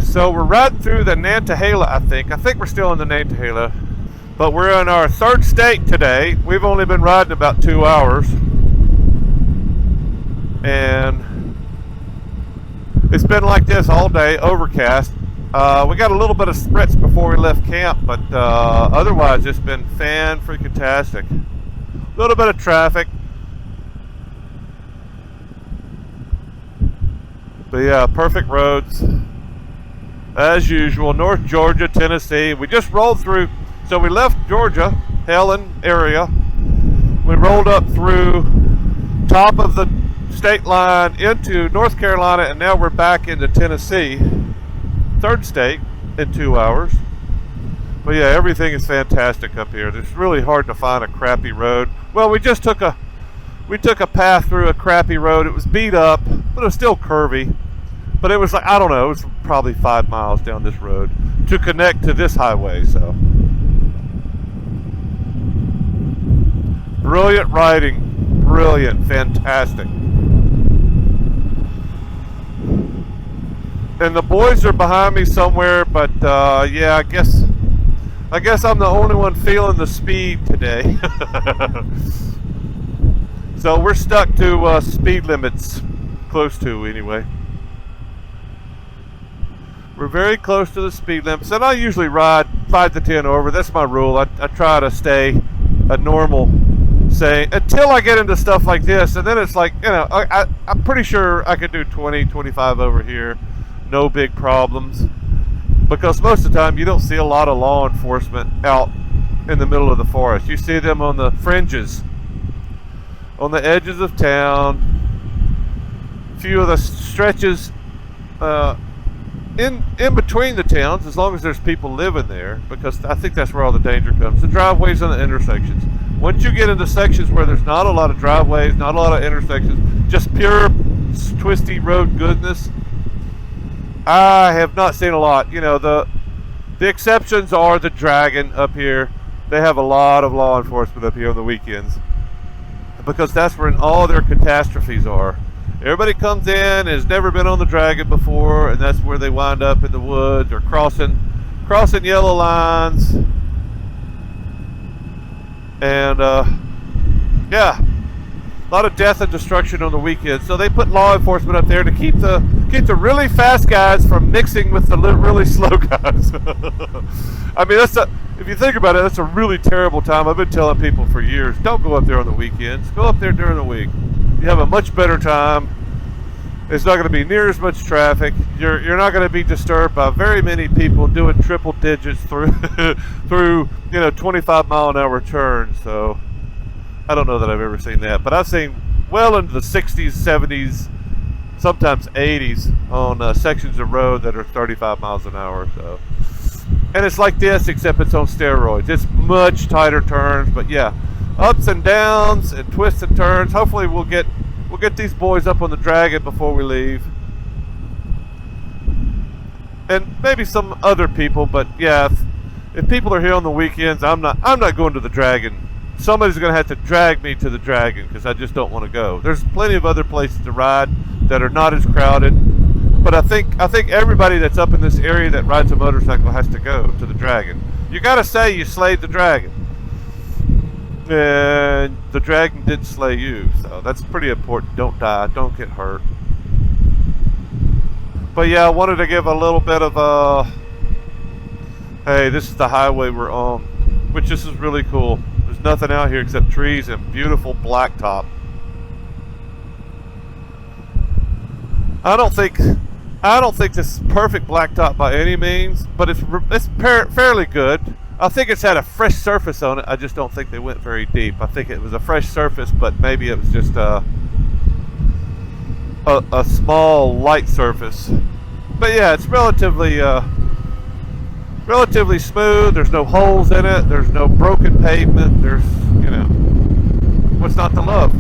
So we're riding through the Nantahala, I think. I think we're still in the Nantahala. But we're in our third state today. We've only been riding about 2 hours. And it's been like this all day, overcast. We got a little bit of spritz before we left camp, but otherwise it's been fan-freaking-tastic. A little bit of traffic. But yeah, perfect roads. As usual, North Georgia, Tennessee. We just rolled through. So we left Georgia, Helen area. We rolled up through top of the state line into North Carolina, and now we're back into Tennessee. Third state in 2 hours. But yeah, everything is fantastic up here. It's really hard to find a crappy road. Well, we took a path through a crappy road. It was beat up, but it was still curvy. But it was like, I don't know, it was probably 5 miles down this road to connect to this highway, so. Brilliant riding. Brilliant. Fantastic. And the boys are behind me somewhere, but yeah, I guess I'm the only one feeling the speed today. So we're stuck to speed limits. Close to, anyway. We're very close to the speed limits, and I usually ride 5 to 10 over. That's my rule. I try to stay a normal, say, until I get into stuff like this, and then it's like, you know, I'm pretty sure I could do 20, 25 over here. No big problems. Because most of the time, you don't see a lot of law enforcement out in the middle of the forest. You see them on the fringes, on the edges of town, a few of the stretches in between the towns, as long as there's people living there, because I think that's where all the danger comes. The driveways and the intersections. Once you get into sections where there's not a lot of driveways, not a lot of intersections, just pure twisty road goodness, I have not seen a lot. You know, the exceptions are the Dragon up here. They have a lot of law enforcement up here on the weekends, because that's where all their catastrophes are. Everybody comes in, has never been on the Dragon before, and that's where they wind up in the woods or crossing yellow lines. And yeah, a lot of death and destruction on the weekends. So they put law enforcement up there to keep the really fast guys from mixing with the really slow guys. I mean, if you think about it, that's a really terrible time. I've been telling people for years, don't go up there on the weekends. Go up there during the week. You have a much better time. It's not going to be near as much traffic. You're not going to be disturbed by very many people doing triple digits through 25-mile-an-hour turns. So I don't know that I've ever seen that, but I've seen well into the 60s, 70s, sometimes 80s on sections of road that are 35 miles an hour. So, and it's like this, except it's on steroids. It's much tighter turns, but yeah, ups and downs and twists and turns. Hopefully we'll get these boys up on the Dragon before we leave, and maybe some other people. But yeah, if people are here on the weekends, I'm not going to the Dragon. Somebody's going to have to drag me to the Dragon, because I just don't want to go. There's plenty of other places to ride that are not as crowded, but I think everybody that's up in this area that rides a motorcycle has to go to the Dragon. You got to say you slayed the Dragon. And the Dragon didn't slay you, so that's pretty important. Don't die, don't get hurt. But yeah, I wanted to give a little bit of a, hey, this is the highway we're on, which this is really cool. There's nothing out here except trees and beautiful blacktop. I don't think this is perfect blacktop by any means, but it's fairly good. I think it's had a fresh surface on it. I just don't think they went very deep. I think it was a fresh surface, but maybe it was just a small light surface. But yeah, it's relatively smooth. There's no holes in it. There's no broken pavement. There's, you know, what's not to love?